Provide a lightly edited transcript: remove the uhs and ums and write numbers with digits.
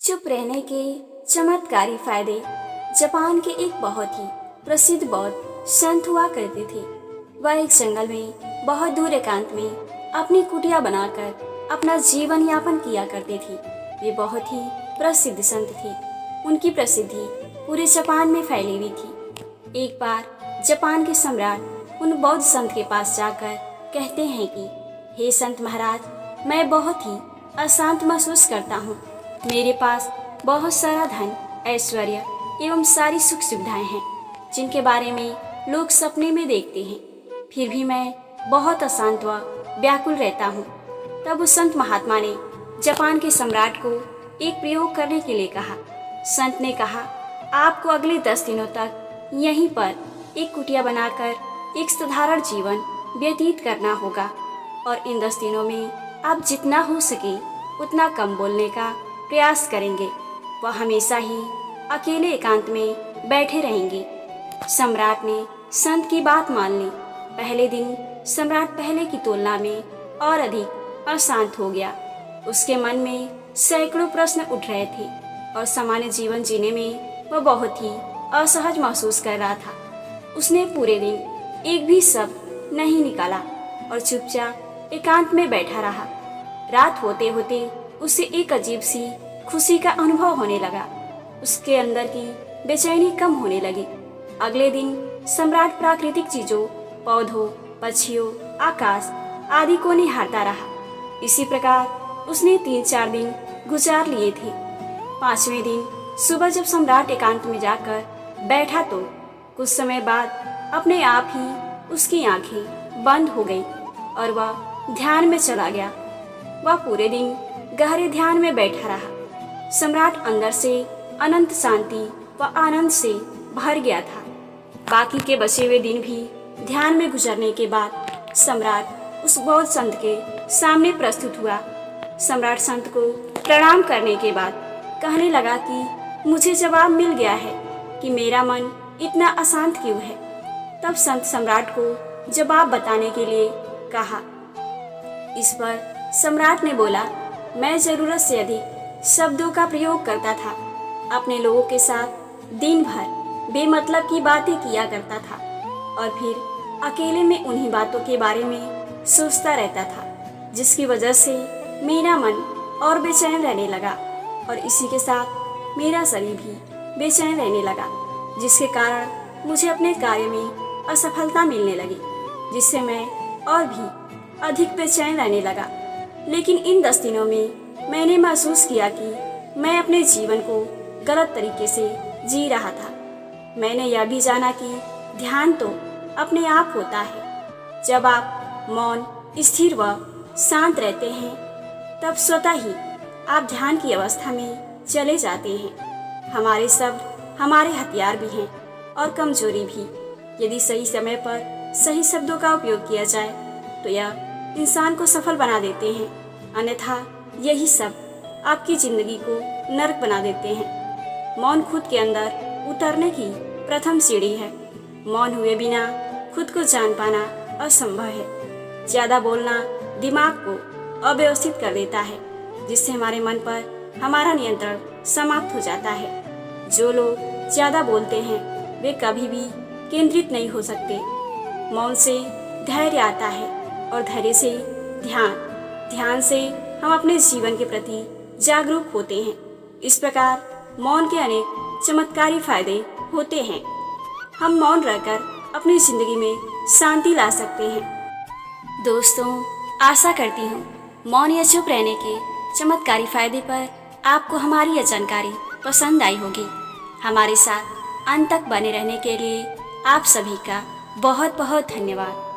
चुप रहने के चमत्कारी फायदे। जापान के एक बहुत ही प्रसिद्ध बौद्ध संत हुआ करते थे। वह एक जंगल में बहुत दूर एकांत में अपनी कुटिया बनाकर अपना जीवन यापन किया करते थे। वे बहुत ही प्रसिद्ध संत थे। उनकी प्रसिद्धि पूरे जापान में फैली हुई थी। एक बार जापान के सम्राट उन बौद्ध संत के पास जाकर कहते हैं कि हे संत महाराज, मैं बहुत ही अशांत महसूस करता हूँ। मेरे पास बहुत सारा धन, ऐश्वर्य एवं सारी सुख सुविधाएं हैं जिनके बारे में लोग सपने में देखते हैं, फिर भी मैं बहुत अशांत व व्याकुल रहता हूँ। तब उस संत महात्मा ने जापान के सम्राट को एक प्रयोग करने के लिए कहा। संत ने कहा, आपको अगले 10 दिनों तक यहीं पर एक कुटिया बनाकर एक साधारण जीवन व्यतीत करना होगा और इन 10 दिनों में आप जितना हो सके उतना कम बोलने का प्रयास करेंगे। वह हमेशा ही अकेले एकांत में बैठे रहेंगे। सम्राट ने संत की बात मान ली। पहले दिन सम्राट पहले की तुलना में और अधिक अशांत हो गया। उसके मन में सैकड़ों प्रश्न उठ रहे थे और सामान्य जीवन जीने में वह बहुत ही असहज महसूस कर रहा था। उसने पूरे दिन एक भी शब्द नहीं निकाला और चुपचाप एकांत में बैठा रहा। रात होते होते उसे एक अजीब सी खुशी का अनुभव होने लगा। उसके अंदर की बेचैनी कम होने लगी। अगले दिन सम्राट प्राकृतिक चीजों, पौधों, पक्षियों, आकाश आदि को निहारता रहा। इसी प्रकार उसने 3-4 दिन गुजार लिए थे। 5वें दिन सुबह जब सम्राट एकांत में जाकर बैठा तो कुछ समय बाद अपने आप ही उसकी आंखें बंद हो गई और वह ध्यान में चला गया। वह पूरे दिन गहरे ध्यान में बैठा रहा। सम्राट अंदर से अनंत शांति व आनंद से भर गया था। बाकी के बचे हुए दिन भी ध्यान में गुजरने के बाद सम्राट उस बौद्ध संत के सामने प्रस्तुत हुआ। सम्राट संत को प्रणाम करने के बाद कहने लगा कि मुझे जवाब मिल गया है कि मेरा मन इतना अशांत क्यों है। तब संत सम्राट को जवाब बताने के लिए कहा। इस पर सम्राट ने बोला, मैं जरूरत से अधिक शब्दों का प्रयोग करता था। अपने लोगों के साथ दिन भर बेमतलब की बातें किया करता था और फिर अकेले में उन्हीं बातों के बारे में सोचता रहता था, जिसकी वजह से मेरा मन और बेचैन रहने लगा और इसी के साथ मेरा शरीर भी बेचैन रहने लगा, जिसके कारण मुझे अपने कार्य में असफलता मिलने लगी, जिससे मैं और भी अधिक बेचैन रहने लगा। लेकिन इन 10 दिनों में मैंने महसूस किया कि मैं अपने जीवन को गलत तरीके से जी रहा था। मैंने यह भी जाना कि ध्यान तो अपने आप होता है। जब आप मौन, स्थिर व शांत रहते हैं तब स्वतः ही आप ध्यान की अवस्था में चले जाते हैं। हमारे शब्द हमारे हथियार भी हैं और कमजोरी भी। यदि सही समय पर सही शब्दों का उपयोग किया जाए तो यह इंसान को सफल बना देते हैं, अन्यथा यही सब आपकी जिंदगी को नरक बना देते हैं। मौन खुद के अंदर उतरने की प्रथम सीढ़ी है। मौन हुए बिना खुद को जान पाना असंभव है। ज्यादा बोलना दिमाग को अव्यवस्थित कर देता है, जिससे हमारे मन पर हमारा नियंत्रण समाप्त हो जाता है। जो लोग ज्यादा बोलते हैं वे कभी भी केंद्रित नहीं हो सकते। मौन से धैर्य आता है और धैर्य से ध्यान से हम अपने जीवन के प्रति जागरूक होते हैं। इस प्रकार मौन के अनेक चमत्कारी फायदे होते हैं। हम मौन रहकर अपनी जिंदगी में शांति ला सकते हैं। दोस्तों, आशा करती हूँ मौन या चुप रहने के चमत्कारी फायदे पर आपको हमारी यह जानकारी पसंद आई होगी। हमारे साथ अंत तक बने रहने के लिए आप सभी का बहुत बहुत धन्यवाद।